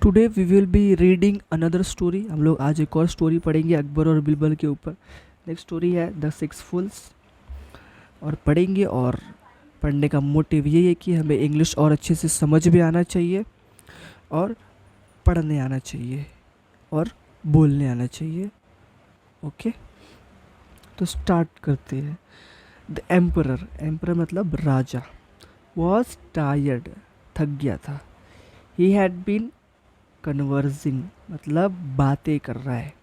Today we will be reading another story. हम लोग आज एक और स्टोरी पढ़ेंगे अकबर और बीरबल के ऊपर। नेक्स्ट स्टोरी है द सिक्स फूल्स और पढ़ेंगे। और पढ़ने का मोटिव यही है कि हमें इंग्लिश और अच्छे से समझ भी आना चाहिए और पढ़ने आना चाहिए और बोलने आना चाहिए। ओके, तो स्टार्ट करते हैं। द एम्परर, एम्परर मतलब राजा, वॉज टायर्ड, थक गया था। ही हैड बीन कन्वर्सिंग मतलब बातें कर रहा है।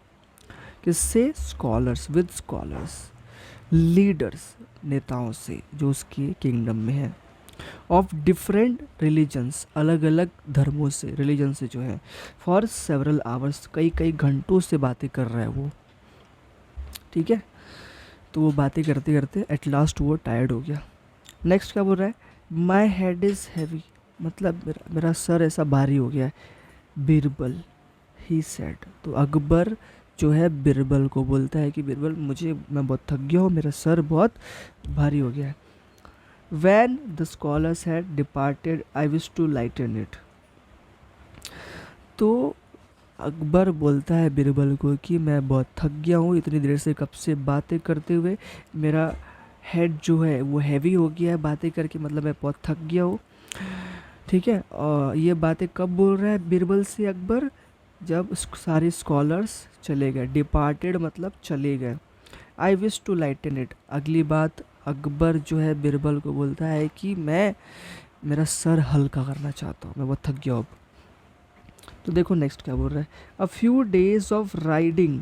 किससे? स्कॉलर्स, विद स्कॉलर्स, लीडर्स, नेताओं से जो उसके किंगडम में है। ऑफ डिफरेंट रिलीजन्स, अलग अलग धर्मों से, रिलीजन से जो है। फॉर सेवरल आवर्स, कई कई घंटों से बातें कर रहा है वो। ठीक है, तो वो बातें करते करते एट लास्ट वो टायर्ड हो गया। नेक्स्ट क्या बोल रहा है? माई हेड इज़ हैवी, मतलब मेरा सर ऐसा भारी हो गया है। बीरबल, ही सेड, तो अकबर जो है बीरबल को बोलता है कि बीरबल मैं बहुत थक गया हूँ, मेरा सर बहुत भारी हो गया है। When the scholars had departed I wish to lighten it, तो अकबर बोलता है बीरबल को कि मैं बहुत थक गया हूँ, इतनी देर से कब से बातें करते हुए मेरा हेड जो है वो हैवी हो गया है बातें करके, मतलब मैं बहुत थक गया हूँ। ठीक है, और ये बातें कब बोल रहा है बीरबल से अकबर? जब सारे स्कॉलर्स चले गए। डिपार्टेड मतलब चले गए। I wish to lighten it, अगली बात अकबर जो है बीरबल को बोलता है कि मेरा सर हल्का करना चाहता हूँ, मैं बहुत थक गया हूँ अब। तो देखो नेक्स्ट क्या बोल रहा है। A few days of riding,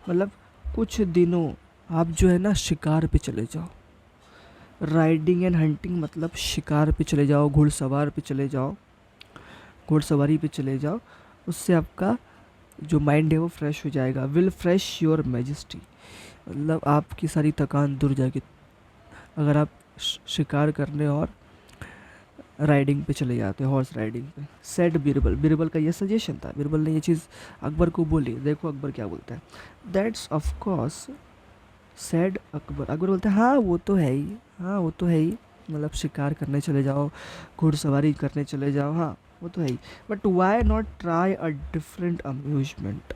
मतलब कुछ दिनों आप जो है ना शिकार पे चले जाओ। राइडिंग एंड हंटिंग मतलब शिकार पे चले जाओ, घुड़सवार पे चले जाओ, घुड़सवारी पे चले जाओ। उससे आपका जो माइंड है वो फ्रेश हो जाएगा। विल फ्रेश योर मैजेस्टी, मतलब आपकी सारी थकान दूर जाएगी अगर आप शिकार करने और राइडिंग पे चले जाते हैं, हॉर्स राइडिंग पे। सेड बीरबल, बीरबल का ये सजेशन था, बीरबल ने ये चीज़ अकबर को बोली। देखो अकबर क्या बोलता है। That's of course said Akbar, Akbar बोलता है हाँ वो तो है ही, हाँ वो तो है ही, मतलब शिकार करने चले जाओ, घुड़सवारी करने चले जाओ, हाँ वो तो है ही। But why not try a different amusement.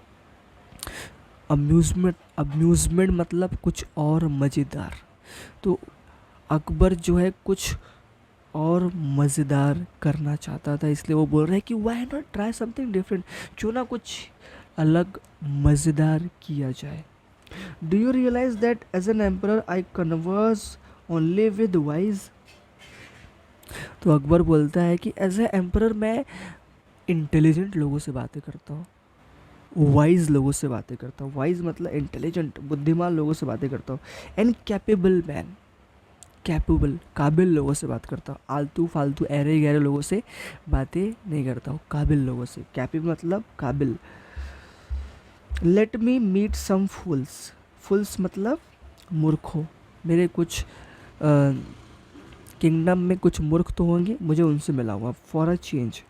Amusement मतलब कुछ और मज़ेदार। तो अकबर जो है कुछ और मज़ेदार करना चाहता था, इसलिए वो बोल रहा है कि why not try something different, क्यों ना कुछ अलग मज़ेदार किया जाए। Do you realize that as an emperor I converse only with wise, तो अकबर बोलता है कि एज ए एम्परर मैं इंटेलिजेंट लोगों से बातें करता हूँ, वाइज लोगों से बातें करता हूँ। वाइज मतलब इंटेलिजेंट, बुद्धिमान लोगों से बातें करता हूँ। एंड कैपेबल मैन, कैपेबल काबिल लोगों से बात करता हूँ। आलतू फालतू ऐरे गहरे लोगों से बातें नहीं करता हूँ, काबिल लोगों से। कैपेबल मतलब काबिल। लेट मी मीट सम फूल्स, फूल्स मतलब मूर्खों। मेरे कुछ किंगडम में कुछ मूर्ख तो होंगे, मुझे उनसे मिला हुआ। फॉर अ चेंज,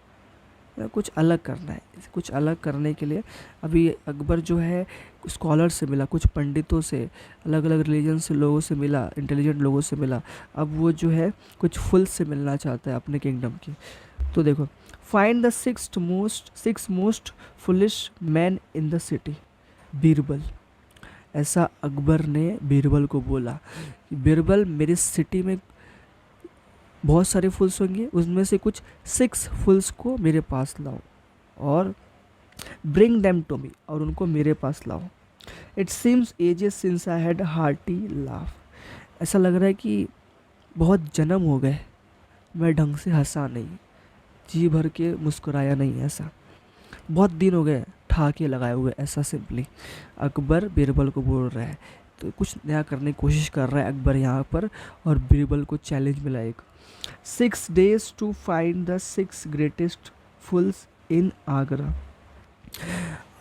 कुछ अलग करना है, कुछ अलग करने के लिए अभी अकबर जो है स्कॉलर से मिला, कुछ पंडितों से, अलग अलग रिलीजन से लोगों से मिला, इंटेलिजेंट लोगों से मिला। अब वो जो है कुछ फुल से मिलना चाहता है अपने किंगडम के। तो देखो, find the six most foolish man in the city, Birbal. ऐसा अकबर ने बीरबल को बोला कि बीरबल मेरी सिटी में बहुत सारे फुल्स होंगे, उसमें से कुछ 6 फुल्स को मेरे पास लाओ और ब्रिंग देम टू मी, और उनको मेरे पास लाओ। It seems ages since I had hearty laugh, ऐसा लग रहा है कि बहुत जन्म हो गए मैं ढंग से हंसा नहीं, जी भर के मुस्कुराया नहीं, ऐसा बहुत दिन हो गए ठहाके लगाए हुए, ऐसा सिंपली अकबर बीरबल को बोल रहा है। तो कुछ नया करने की कोशिश कर रहा है अकबर यहाँ पर, और बीरबल को चैलेंज मिला एक। 6 days to find the 6 greatest fools in Agra.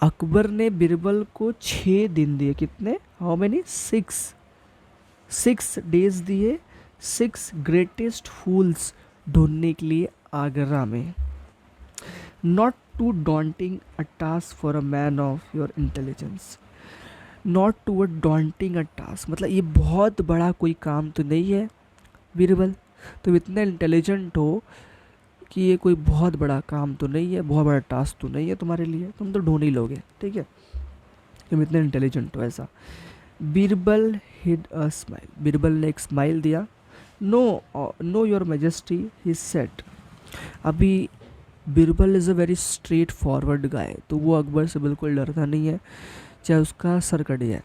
Akbar ने बीरबल को 6 दिन दिए। कितने? How many? 6 डेज दिए 6 ग्रेटेस्ट फूल्स ढूंढने के लिए आगरा में। Not too daunting a task for a man of your intelligence. Not too a daunting a task मतलब ये बहुत बड़ा कोई काम तो नहीं है बीरबल, तुम इतने इंटेलिजेंट हो, कि ये कोई बहुत बड़ा काम तो नहीं है, बहुत बड़ा टास्क तो नहीं है तुम्हारे लिए, तुम तो ढूंढ ही लोगे, ठीक है, तुम इतने इंटेलिजेंट हो ऐसा। Birbal hid a smile, Birbal ने एक स्माइल दिया। No no your majesty, he said. अभी Birbal is a very straightforward guy, तो वो अकबर से बिल्कुल डरता नहीं है, चाहे उसका सर कट जाए।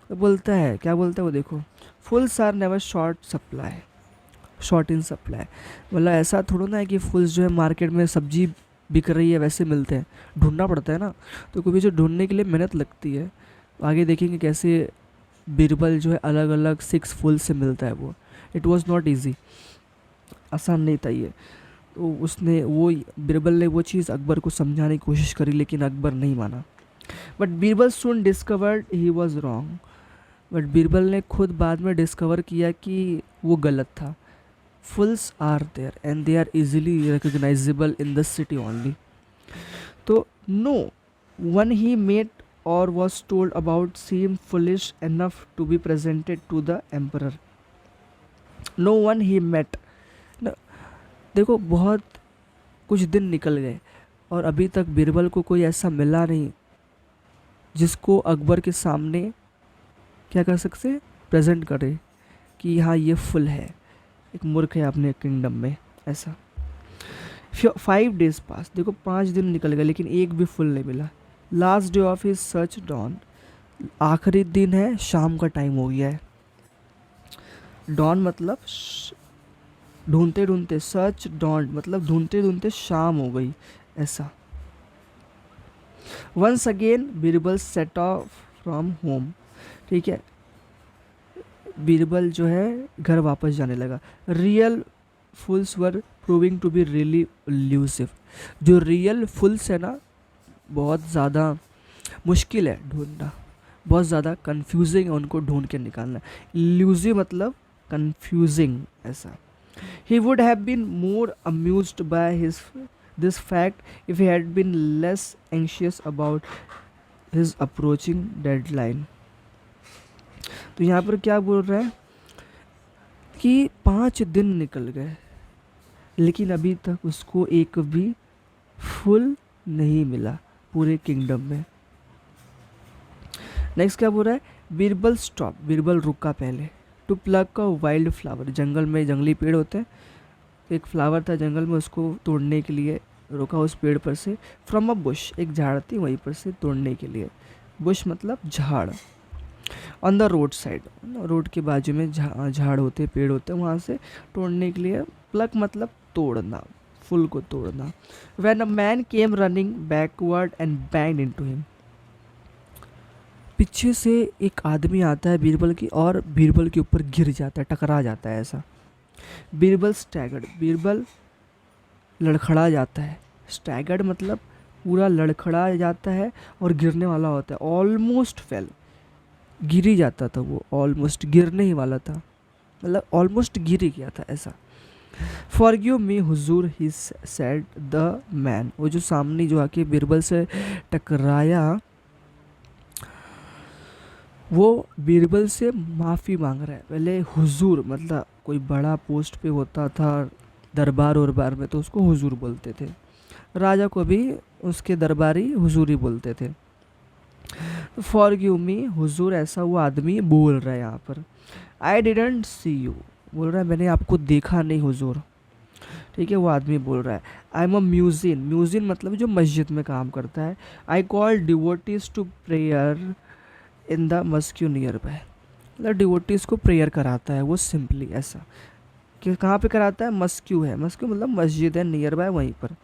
तो बोलता है, क्या बोलता है वो देखो, fools are never short supply, short in supply. मतलब ऐसा थोड़ा ना है कि फुल्स जो है मार्केट में सब्जी बिक रही है वैसे मिलते हैं, ढूंढना पड़ता है ना, तो कभी जो ढूंढने के लिए मेहनत लगती है। आगे देखेंगे कैसे बीरबल जो है अलग अलग 6 फुल से मिलता है वो। इट वॉज़ नॉट ईजी, आसान नहीं था ये। तो उसने वो बीरबल ने वो चीज़ अकबर को समझाने की कोशिश करी, लेकिन अकबर नहीं माना। But Birbal soon discovered he was wrong, but Birbal ने खुद बाद में डिस्कवर किया कि वो गलत था। Fools are there and they are easily recognisable in the city only. तो no one he met or was told about seemed foolish enough to be presented to the emperor. No one he met. देखो बहुत कुछ दिन निकल गए और अभी तक बीरबल को कोई ऐसा मिला नहीं जिसको अकबर के सामने क्या कर सकते, प्रेजेंट करे कि हाँ ये फुल है, एक मूर्ख है अपने किंगडम में ऐसा। 5 days पास, देखो 5 दिन निकल गए लेकिन एक भी फुल नहीं मिला। Last day of his search dawn, आखिरी दिन है, शाम का टाइम हो गया है। डॉन मतलब ढूंढते ढूंढते, सर्च डॉन मतलब ढूंढते ढूंढते शाम हो गई ऐसा। Once again Birbal set off from home, ठीक है, बीरबल जो है घर वापस जाने लगा। Real fools were proving to be really elusive, जो रियल फुल्स है ना बहुत ज़्यादा मुश्किल है ढूंढना, बहुत ज़्यादा कंफ्यूजिंग है उनको ढूंढ के निकालना। इल्यूसिव मतलब कंफ्यूजिंग ऐसा। He would have been more amused by this fact if he had been less anxious about his approaching deadline. तो यहाँ पर क्या बोल रहा है कि 5 दिन निकल गए लेकिन अभी तक उसको एक भी फुल नहीं मिला पूरे किंगडम में। नेक्स्ट क्या बोल रहा है, बीरबल स्टॉप, बीरबल रुका पहले। To pluck a wild flower, जंगल में जंगली पेड़ होते हैं, एक फ्लावर था जंगल में, उसको तोड़ने के लिए रुका उस पेड़ पर से। फ्रॉम अ बुश, एक झाड़ थी वहीं पर से तोड़ने के लिए, बुश मतलब झाड़। On the road side, road के बाजू में झाड़ होते पेड़ होते हैं, वहाँ से तोड़ने के लिए। प्लग मतलब तोड़ना, फूल को तोड़ना। When a man came running backward and banged into him, पीछे से एक आदमी आता है बीरबल की और बीरबल के ऊपर गिर जाता है, टकरा जाता है ऐसा। बीरबल स्टैगर्ड, बीरबल लड़खड़ा जाता है। स्टैगर्ड मतलब पूरा लड़खड़ा जाता है और गिरने वाला होता है। ऑलमोस्ट फेल, गिर ही जाता था वो, ऑलमोस्ट गिरने ही वाला था, मतलब ऑलमोस्ट गिर ही गया था ऐसा। Forgive me Hazur, he said the man, वो जो सामने जो आके बीरबल से टकराया वो बीरबल से माफ़ी मांग रहा है। पहले हुजूर मतलब कोई बड़ा पोस्ट पे होता था दरबार वरबार में तो उसको हुजूर बोलते थे, राजा को भी उसके दरबारी हुजूर ही बोलते थे। फॉरगिव मी हुजूर, ऐसा वो आदमी बोल रहा है यहाँ पर। आई डिडंट सी यू, बोल रहा है मैंने आपको देखा नहीं हुजूर, ठीक है, वो आदमी बोल रहा है। आई एम अ म्यूजिन, म्यूजिन मतलब जो मस्जिद में काम करता है। I call devotees to prayer in the mosque nearby, मतलब डिवोटीज़ को प्रेयर कराता है वो, सिंपली ऐसा। कि कहाँ पे कराता है, मस्क्यू है, मस्क्यू मतलब मस्जिद है नियर बाय वहीं पर।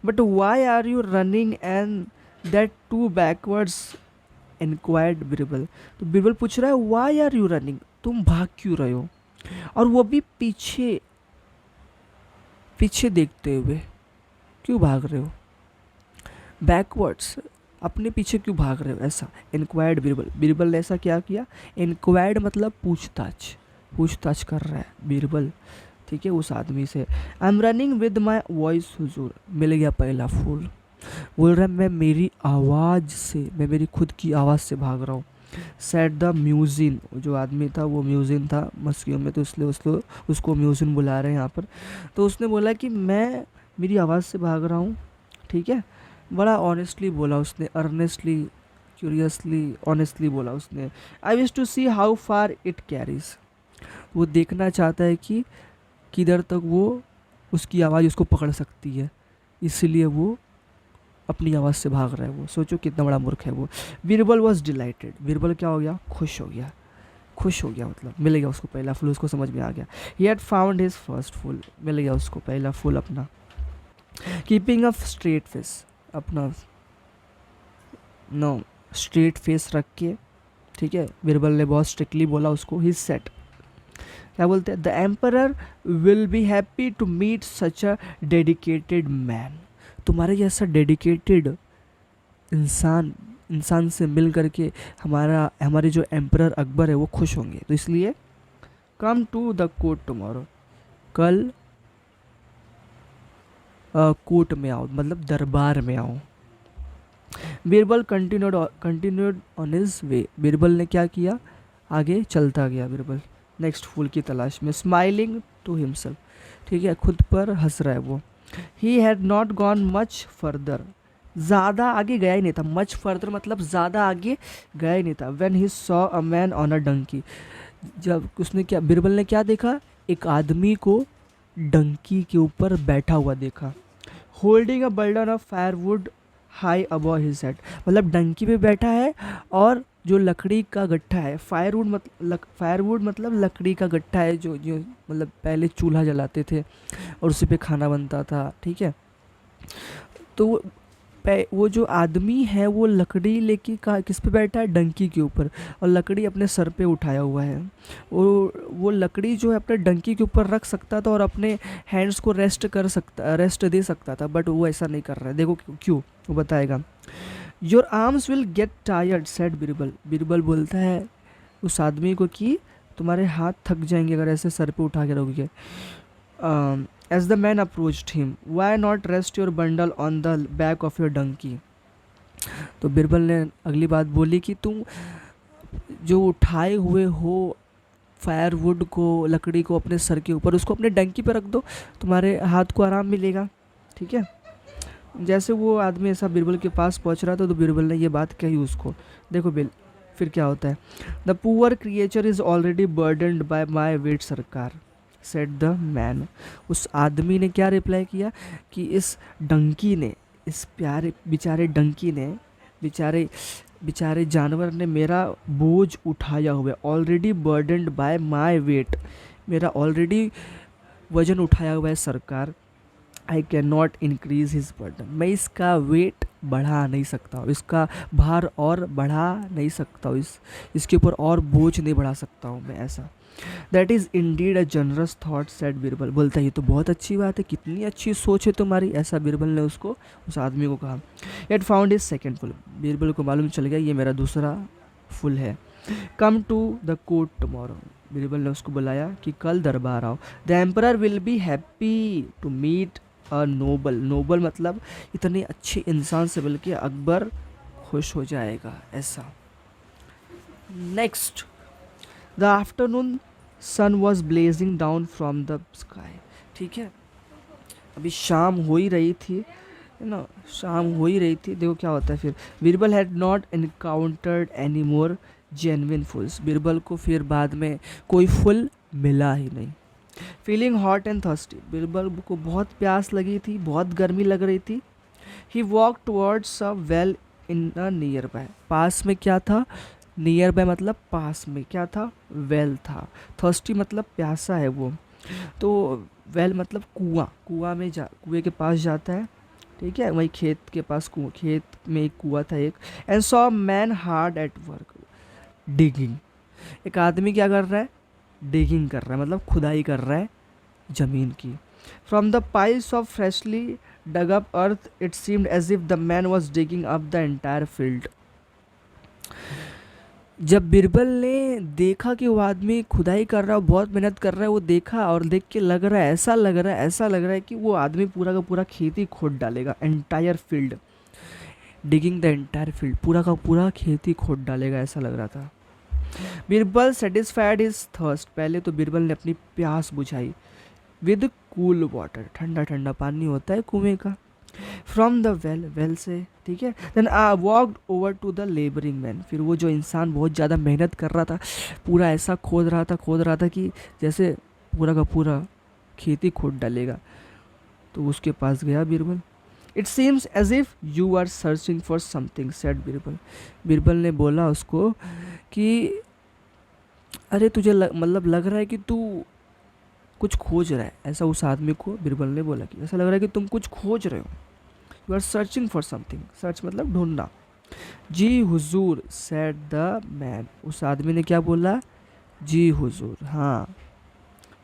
But why are you running and that too backwards, inquired Birbal. तो बीरबल पूछ रहा है वाई आर यू रनिंग, तुम भाग क्यों रहे हो, और वो भी पीछे पीछे देखते हुए, क्यों भाग रहे हो, बैकवर्ड्स अपने पीछे क्यों भाग रहे हो ऐसा। इंक्वायर्ड बीरबल, बीरबल ने ऐसा क्या किया, इंक्वायर्ड मतलब पूछताछ, पूछताछ कर रहा है बीरबल, ठीक है, उस आदमी से। I am running with my voice हुजूर, मिल गया पहला फूल। बोल रहा है मैं मेरी आवाज़ से, मैं मेरी खुद की आवाज़ से भाग रहा हूँ। सेट द म्यूजिन, जो आदमी था वो म्यूजिन था मस्कियों में, तो इसलिए उसको म्यूजिन बुला रहे हैं यहाँ पर। तो उसने बोला कि मैं मेरी आवाज़ से भाग रहा हूँ, ठीक है। बड़ा ऑनेस्टली बोला उसने, अर्नेस्टली, क्यूरियसली, ऑनेस्टली बोला उसने। I wish to see how far it carries. वो देखना चाहता है कि किधर तक वो उसकी आवाज़ उसको पकड़ सकती है, इसलिए वो अपनी आवाज़ से भाग रहा है। वो सोचो कितना बड़ा मूर्ख है वो। बीरबल वॉज डिलाइटेड, बीरबल क्या हो गया, खुश हो गया, खुश हो गया, मतलब मिल गया उसको पहला फूल, उसको समझ में आ गया। He had found his first fool, मिल गया उसको पहला फूल अपना। कीपिंग अ स्ट्रेट फेस, अपना नो स्ट्रेट फेस रख के, ठीक है, बीरबल ने बहुत स्ट्रिक्टली बोला उसको। ही सेट, क्या बोलते हैं, the emperor will be happy to meet such a dedicated man. तुम्हारे जैसा डेडिकेटेड इंसान से मिल करके हमारे जो एम्परर अकबर है वो खुश होंगे, तो इसलिए come to the court tomorrow, कल कोर्ट में आओ, मतलब दरबार में आओ। Birbal continued on his way, Birbal ने क्या किया, आगे चलता गया बीरबल नेक्स्ट फूल की तलाश में। स्माइलिंग टू हिमसेल्फ, ठीक है, खुद पर हंस रहा है वो। He had not gone much further, ज़्यादा आगे गया ही नहीं था, मच फर्दर मतलब ज़्यादा आगे गया ही नहीं था। When he saw a man on a donkey, जब उसने क्या, बीरबल ने क्या देखा, एक आदमी को डंकी के ऊपर बैठा हुआ देखा। Holding a burden of firewood high above his head, मतलब डंकी पे बैठा है और जो लकड़ी का गट्ठा है, फायरवुड मतलब लकड़ी का गट्ठा है, जो जो मतलब पहले चूल्हा जलाते थे और उसी पे खाना बनता था, ठीक है। तो वो जो आदमी है वो लकड़ी लेके का किस पे बैठा है, डंकी के ऊपर, और लकड़ी अपने सर पे उठाया हुआ है। वो लकड़ी जो है अपने डंकी के ऊपर रख सकता था और अपने हैंड्स को रेस्ट दे सकता था, बट वो ऐसा नहीं कर रहा है। देखो क्यों, वो बताएगा। Your arms will get tired said Birbal, Birbal बोलता है उस आदमी को कि तुम्हारे हाथ थक जाएंगे अगर ऐसे सर पे उठा के रखोगे। As the man approached him, why not rest your bundle on the back of your donkey. तो बीरबल ने अगली बात बोली कि तुम जो उठाए हुए हो फायरवुड को, लकड़ी को अपने सर के ऊपर, उसको अपने डंकी पर रख दो, तुम्हारे हाथ को आराम मिलेगा, ठीक है। जैसे वो आदमी ऐसा बीरबल के पास पहुंच रहा था तो बीरबल ने ये बात कही उसको। देखो फिर क्या होता है। The poor creature is already burdened bye my weight सरकार, सेड द मैन। उस आदमी ने क्या रिप्लाई किया कि इस डंकी ने, इस प्यारे बेचारे डंकी ने, बेचारे जानवर ने मेरा बोझ उठाया हुआ है। Already burdened bye my weight, मेरा ऑलरेडी वजन उठाया हुआ है सरकार। I can not increase his burden, मैं इसका वेट बढ़ा नहीं सकता हूँ, इसका भार और बढ़ा नहीं सकता हूँ, इसके ऊपर और बोझ नहीं बढ़ा सकता हूँ मैं, ऐसा। That is indeed a generous thought said Birbal, बोलता है ये तो बहुत अच्छी बात है, कितनी अच्छी सोच है तुम्हारी, ऐसा बीरबल ने उसको, उस आदमी को कहा। He'd found his second fool, Birbal को मालूम चल गया ये मेरा दूसरा फुल है। Come to the court tomorrow, Birbal ने उसको बुलाया कि कल दरबार आओ। The emperor will be happy to meet a noble, noble मतलब इतने अच्छे इंसान से मिलके अकबर खुश हो जाएगा, ऐसा। Next, the afternoon sun was blazing down from the sky, ठीक है, अभी शाम हो ही रही थी, है ना, शाम हो ही रही थी। देखो क्या होता है फिर। Birbal had not encountered any more genuine fools, Birbal को फिर बाद में कोई फुल मिला ही नहीं। Feeling hot and thirsty, Birbal को बहुत प्यास लगी थी, बहुत गर्मी लग रही थी। He walk towards a well in a nearby, पास में क्या था, नियर बाय मतलब पास में क्या था, वेल था। थर्स्टी मतलब प्यासा है वो, तो वेल मतलब कुएं के पास जाता है, ठीक है, वही खेत के पास खेत में एक कुआं था एक। And saw man hard at work digging, एक आदमी क्या कर रहा है, डिगिंग कर रहा है, मतलब खुदाई कर रहा है ज़मीन की। From the piles of freshly dug up earth it seemed as if the man was digging up the entire field. जब बीरबल ने देखा कि वो आदमी खुदाई कर रहा है, बहुत मेहनत कर रहा है, वो देखा और देख के लग रहा है, ऐसा लग रहा है कि वो आदमी पूरा का पूरा खेती खोद डालेगा, entire field, digging the entire field, पूरा का पूरा खेती खोद डालेगा, ऐसा लग रहा था। बीरबल सेटिस्फाइड हिज थर्स्ट, पहले तो बीरबल ने अपनी प्यास बुझाई, विद कूल वाटर, ठंडा ठंडा पानी होता है कुएं का, फ्रॉम द वेल, वेल से, ठीक है। Then I walked over to the labouring man, फिर वो जो इंसान बहुत ज़्यादा मेहनत कर रहा था, पूरा ऐसा खोद रहा था कि जैसे पूरा का पूरा खेती खोद डालेगा, तो उसके पास गया Birbal. It seems as if you are searching for something, said Birbal. Birbal ने बोला उसको कि अरे तुझे मतलब लग रहा है कि तू कुछ खोज रहा है, ऐसा उस आदमी को बीरबल ने बोला कि ऐसा लग रहा है कि तुम कुछ खोज रहे हो, you are searching for something, search मतलब ढूंढना। जी हुजूर, सेड द मैन, उस आदमी ने क्या बोला, जी हुजूर, हाँ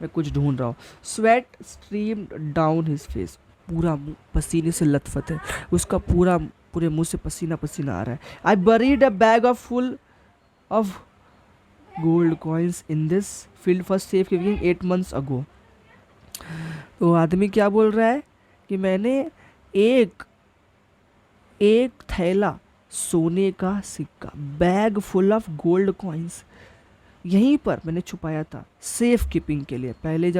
मैं कुछ ढूंढ रहा हूँ। Sweat stream down his face, पूरा मुंह पसीने से लथपथ है उसका, पूरे मुंह से पसीना पसीना आ रहा है। I buried a bag of full of gold coins in this field for safe keeping 8 months अगो। तो आदमी क्या बोल रहा है कि मैंने एक एक थैला सोने का सिक्का, bag full of gold coins, यहीं पर मैंने छुपाया था सेफ कीपिंग के लिए। पहले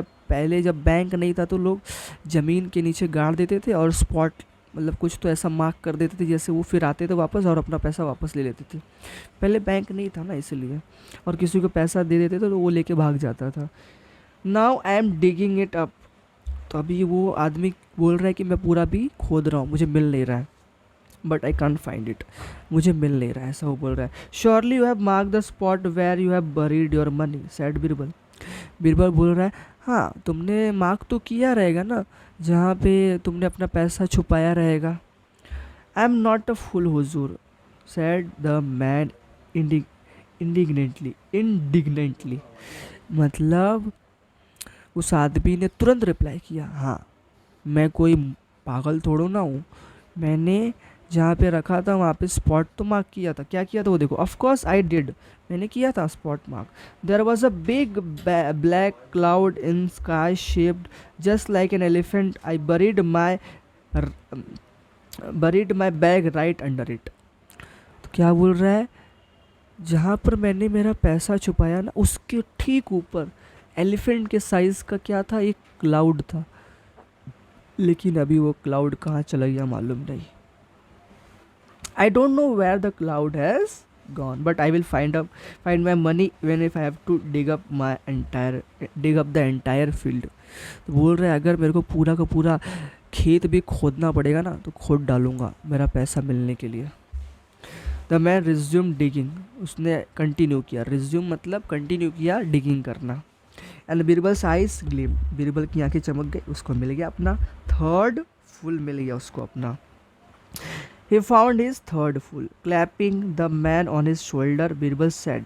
जब बैंक नहीं था तो लोग ज़मीन के नीचे गाड़ देते थे और स्पॉट मतलब कुछ तो ऐसा मार्क कर देते थे जैसे वो फिर आते थे वापस और अपना पैसा वापस ले लेते थे। पहले बैंक नहीं था ना इसलिए, और किसी को पैसा दे देते थे तो वो लेके भाग जाता था। Now I am digging it up, तो अभी वो आदमी बोल रहा है कि मैं पूरा भी खोद रहा हूँ, मुझे मिल नहीं रहा है, but I can't find it, मुझे मिल नहीं रहा है, ऐसा वो बोल रहा है। Surely you have marked the spot where you have buried your money, said Birbal. Birbal बोल रहा है हाँ तुमने मार्क तो किया रहेगा ना जहाँ पे तुमने अपना पैसा छुपाया रहेगा। I am not a full Hazur, said the man इंडिग्नेंटली, मतलब उस आदमी ने तुरंत रिप्लाई किया, हाँ मैं कोई पागल थोड़ो ना हूँ, मैंने जहाँ पे रखा था वहाँ पे स्पॉट तो मार्क किया था। क्या किया था वो देखो, ऑफ कोर्स आई डिड, मैंने किया था spot mark. There was a big black cloud in sky shaped just like an elephant, I buried my bag right under it. तो क्या बोल रहा है, जहाँ पर मैंने मेरा पैसा छुपाया ना उसके ठीक ऊपर एलिफेंट के साइज़ का क्या था, एक क्लाउड था, लेकिन अभी वो क्लाउड कहाँ चला गया मालूम नहीं। I don't know where the cloud has gone, but I will find my money even if I have to dig up the entire field. तो बोल रहे हैं अगर मेरे को पूरा का पूरा खेत भी खोदना पड़ेगा ना तो खोद डालूंगा मेरा पैसा मिलने के लिए। द मैन रिज्यूम डिगिंग, उसने कंटिन्यू किया, रिज्यूम मतलब कंटिन्यू किया डिगिंग करना। And Birbal's eyes gleam, Birbal की आंखें चमक गई, उसको मिल गया अपना थर्ड फुल, मिल गया उसको अपना। He found his third fool. Clapping the man on his shoulder, Birbal said,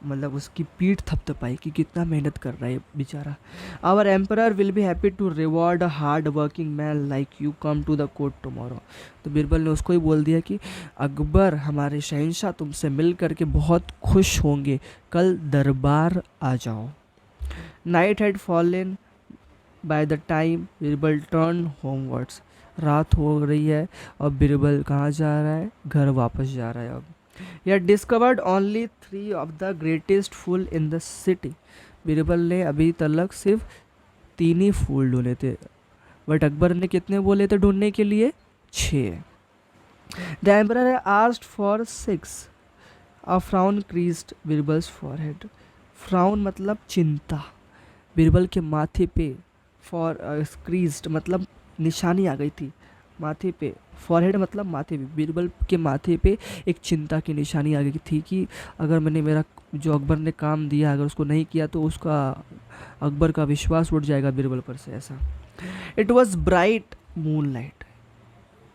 मतलब उसकी पीठ थपथपाई कि कितना मेहनत कर रहा है बेचारा। Our emperor will be happy to reward a hard working man like you, come to the court tomorrow. तो बीरबल ने उसको ही बोल दिया कि अकबर हमारे शहंशाह तुमसे मिल करके बहुत खुश होंगे, कल दरबार आ जाओ। Night had fallen by the time Birbal turned homewards. रात हो रही है और बीरबल कहाँ जा रहा है, घर वापस जा रहा है। अब यह discovered only 3 of the greatest fool in the city, Birbal ने अभी तक सिर्फ 3 ही फूल ढूंढे थे, बट अकबर ने कितने बोले थे ढूंढने के लिए, 6। The emperor asked for 6, a frown creased Birbal's forehead, frown मतलब चिंता, बीरबल के माथे पे, फॉर क्रीज्ड मतलब निशानी आ गई थी माथे पे, फॉरहेड मतलब माथे पे, बीरबल के माथे पे एक चिंता की निशानी आ गई थी कि अगर मैंने मेरा जो अकबर ने काम दिया अगर उसको नहीं किया तो उसका अकबर का विश्वास उठ जाएगा बीरबल पर से, ऐसा। It was bright moon light,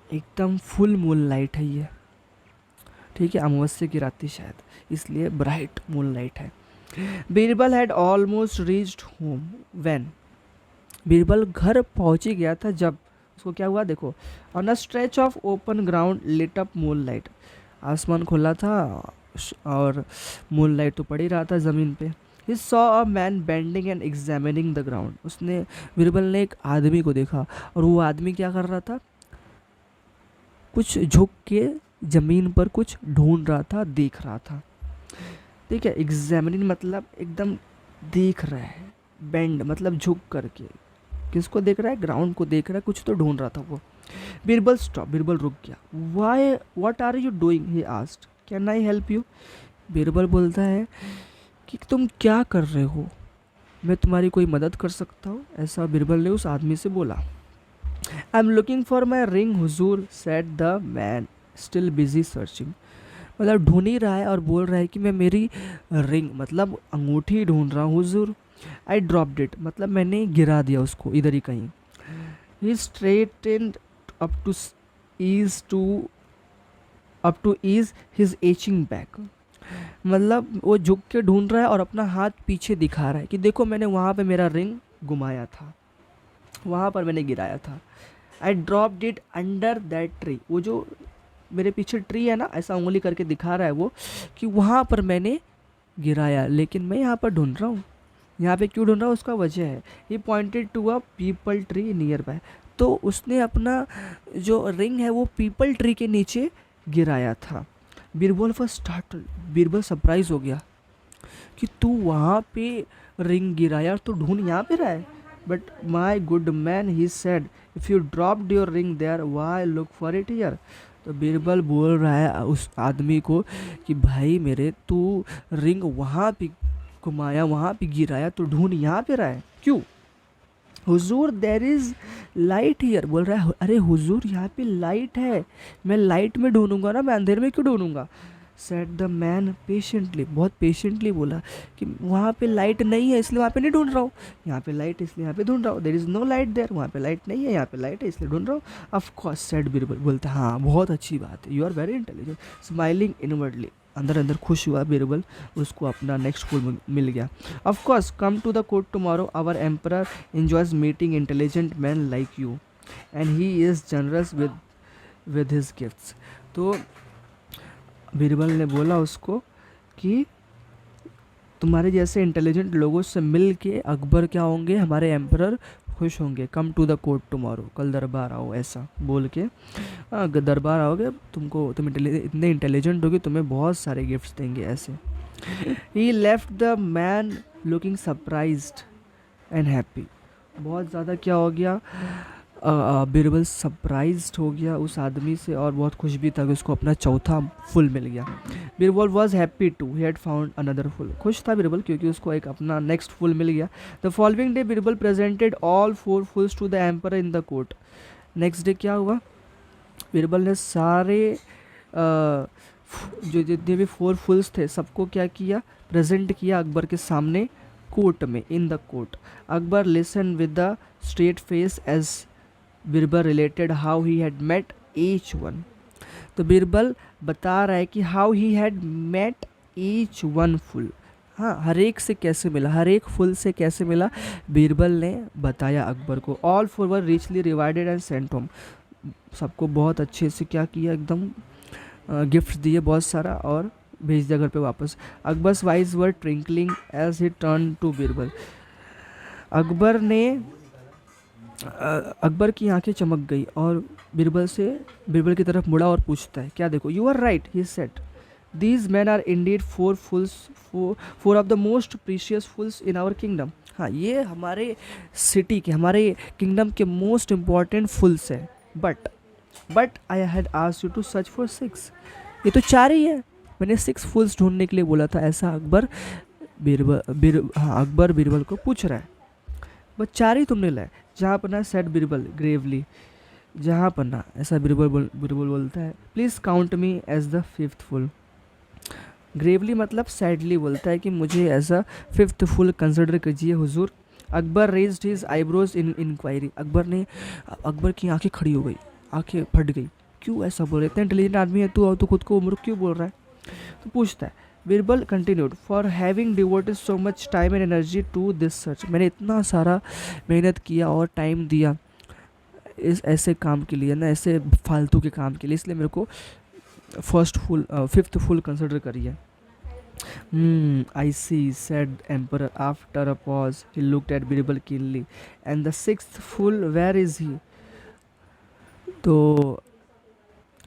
एकदम फुल मून लाइट है ये, ठीक है, अमावस्या की रात थी शायद इसलिए ब्राइट मून लाइट है। Birbal had almost reached home when, Birbal घर पहुंच ही गया था जब उसको क्या हुआ देखो, on a stretch of open ground lit up moonlight, आसमान खुला था और मून लाइट तो पड़ ही रहा था ज़मीन पे। ही saw a man bending and examining the ground, उसने बीरबल ने एक आदमी को देखा और वो आदमी क्या कर रहा था, कुछ झुक के ज़मीन पर कुछ ढूंढ रहा था, देख रहा था, ठीक है। एग्जामिनिंग मतलब एकदम देख रहा है, बेंड मतलब झुक करके, किसको देख रहा है? ग्राउंड को देख रहा है, कुछ तो ढूंढ रहा था वो। बीरबल स्टॉप, बीरबल रुक गया। Why, what are you doing, he asked, can I help you? Birbal बोलता है कि तुम क्या कर रहे हो, मैं तुम्हारी कोई मदद कर सकता हूँ? ऐसा बीरबल ने उस आदमी से बोला। I am looking for my ring हुजूर, said the man still busy searching. मतलब ढूंढ ही रहा है और बोल रहा है कि मैं मेरी रिंग मतलब अंगूठी ढूंढ रहा हूँ हुजूर। आई ड्रॉप्ड इट, मतलब मैंने गिरा दिया उसको इधर ही कहीं। He straightened up to ease to up to ease his aching back. मतलब वो झुक के ढूंढ रहा है और अपना हाथ पीछे दिखा रहा है कि देखो मैंने वहाँ पे मेरा रिंग घुमाया था, वहाँ पर मैंने गिराया था। I dropped it under that tree, वो जो मेरे पीछे ट्री है ना, ऐसा उंगली करके दिखा रहा है वो कि वहाँ पर मैंने गिराया, लेकिन मैं यहाँ पर ढूंढ रहा हूँ। यहाँ पे क्यों ढूंढ रहा हूँ उसका वजह है। He pointed to a peepal tree nearby, तो उसने अपना जो रिंग है वो पीपल ट्री के नीचे गिराया था। Birbal was startled, Birbal surprise हो गया कि तू वहाँ पे रिंग गिराया और तू ढूंढ यहाँ पे रहा है। But my good man, he said, if you dropped your ring there, why look for it here. तो बीरबल बोल रहा है उस आदमी को कि भाई मेरे, तू रिंग वहाँ पे घुमाया, वहाँ पे गिराया, तो ढूंढ यहाँ पे रहा है क्यों? हुजूर देर इज़ लाइट हियर, बोल रहा है अरे हुजूर यहाँ पे लाइट है, मैं लाइट में ढूंढूंगा ना, मैं अंधेरे में क्यों ढूंढूंगा? सेड द मैन पेशेंटली, बहुत पेशेंटली बोला कि वहाँ पे लाइट नहीं है इसलिए वहाँ पे नहीं ढूंढ रहा हूँ, यहाँ पे लाइट इसलिए यहाँ पे ढूंढ रहा हूँ। There is no light there, वहाँ पे लाइट नहीं है, यहाँ पे लाइट है इसलिए ढूंढ रहा हूँ। ऑफ कोर्स सेड बीरबल, बोलता हाँ बहुत अच्छी बात है, you are very intelligent. Smiling inwardly, अंदर अंदर खुश हुआ बीरबल, उसको अपना नेक्स्ट फूल मिल गया। Of course come to the court tomorrow, our emperor enjoys meeting intelligent man like you and he is generous with his gifts. तो बीरबल ने बोला उसको कि तुम्हारे जैसे इंटेलिजेंट लोगों से मिल के अकबर क्या होंगे, हमारे एम्परर खुश होंगे। Come to the court tomorrow, कल दरबार आओ, ऐसा बोल के दरबार आओगे, तुम इतने इंटेलिजेंट होगे, तुम्हें बहुत सारे गिफ्ट्स देंगे, ऐसे। He left the man looking surprised and happy. बहुत ज़्यादा क्या हो गया, बीरबल सरप्राइज्ड हो गया उस आदमी से और बहुत खुश भी था कि उसको अपना चौथा फुल मिल गया। Birbal was happy to, he had found another fool. खुश था बीरबल क्योंकि उसको एक अपना नेक्स्ट फुल मिल गया। The following day Birbal presented all 4 fools to the emperor in the court. Next day क्या हुआ, बीरबल ने सारे जो जितने भी 4 फुल्स थे सबको क्या किया, प्रेजेंट किया अकबर के सामने कोर्ट में, in the court. Akbar listen with the straight face as Birbal related how he had met each one. तो बीरबल बता रहा है कि how he had met each one fool, हाँ हर एक से कैसे मिला, हर एक फुल से कैसे मिला, बीरबल ने बताया अकबर को। All 4 were richly rewarded and sent home, सबको बहुत अच्छे से क्या किया, एकदम गिफ्ट दिए बहुत सारा और भेज दिया घर पे वापस। Akbar's eyes were twinkling as he turned to Birbal. Akbar की आंखें चमक गई और बीरबल की तरफ मुड़ा और पूछता है क्या देखो। You are right, he said, these men are indeed 4 fools, 4 of the most precious fools in our kingdom. हाँ ये हमारे सिटी के, हमारे किंगडम के मोस्ट इम्पॉर्टेंट फुल्स हैं। But I had asked you to search for 6, ये तो 4 ही है, मैंने 6 फुल्स ढूंढने के लिए बोला था। ऐसा अकबर बीरबल को पूछ रहा है, बस 4 ही तुमने लाए। जहाँ पन्ना, सेड बीरबल ग्रेवली, जहाँ पन्ना, ऐसा बीरबल बोलता है, please count me as the 5th fool. Gravely मतलब सैडली बोलता है कि मुझे as a 5th full consider कीजिए हुजूर। अकबर रेज्ड हिज आईब्रोज इन इंक्वायरी, अकबर की आंखें खड़ी हो गई, आंखें फट गई, क्यों ऐसा बोल रहे, इतना इंटेलिजेंट आदमी है तू और तू खुद को मूर्ख क्यों बोल रहा है? तो पूछता है, Birbal continued, for having devoted so much time and energy to this search, मैंने इतना सारा मेहनत किया और टाइम दिया इस ऐसे काम के लिए ना, ऐसे फालतू के काम के लिए, इसलिए मेरे को 5th फुल कंसिडर करिए। I see, said Emperor after a pause. He looked at Birbal keenly. And the 6th fool, where is he? तो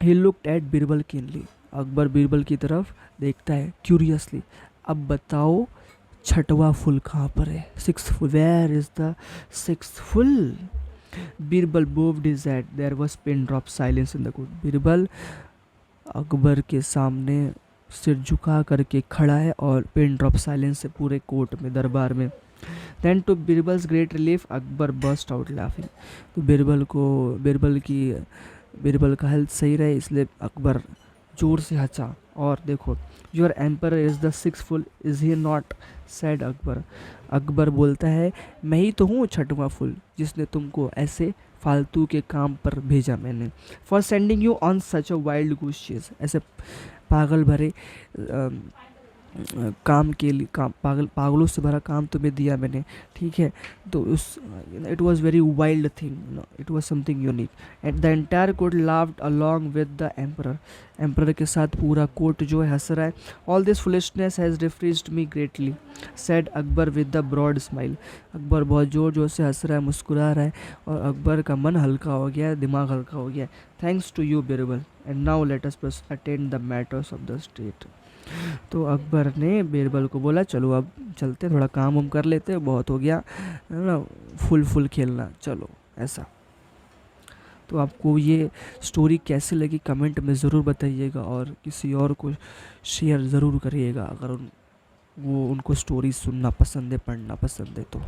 he looked at Birbal keenly. Akbar Birbal की तरफ देखता है क्यूरियसली। अब बताओ छठवां फुल कहाँ पर है? Six fool, where is the six fool? Birbal moved his head, there was pin drop silence in the court. Birbal Akbar के सामने सिर झुका करके खड़ा है और पिन ड्रॉप साइलेंस है पूरे कोर्ट में, दरबार में। Then to Birbal's great relief Akbar burst out laughing. तो बीरबल का हेल्थ सही रहे इसलिए अकबर जोर से हंसा। और देखो, your emperor is the six full is he not, sad Akbar. Akbar बोलता है, मैं ही तो हूँ छठवां फुल जिसने तुमको ऐसे फालतू के काम पर भेजा मैंने। For sending you on such a wild goose chase, ऐसे पागल भरे काम के लिए, पागलों से भरा काम तुम्हें दिया मैंने, ठीक है। तो उस it was very wild thing, it was something unique. And the entire court laughed along with the emperor. Emperor के साथ पूरा कोर्ट जो है हंस रहा है। All this foolishness has refreshed me greatly, said Akbar with the broad smile. Akbar बहुत जोर जोर से हंस रहा है, मुस्कुरा रहा है, और अकबर का मन हल्का हो गया है, दिमाग हल्का हो गया है। Thanks to you Birbal, and now let us attend the matters of the state. तो अकबर ने बीरबल को बोला, चलो अब चलते, थोड़ा काम वाम कर लेते, बहुत हो गया है ना फुल खेलना, चलो ऐसा। तो आपको ये स्टोरी कैसी लगी कमेंट में ज़रूर बताइएगा, और किसी और को शेयर ज़रूर करिएगा अगर उनको स्टोरी सुनना पसंद है, पढ़ना पसंद है तो।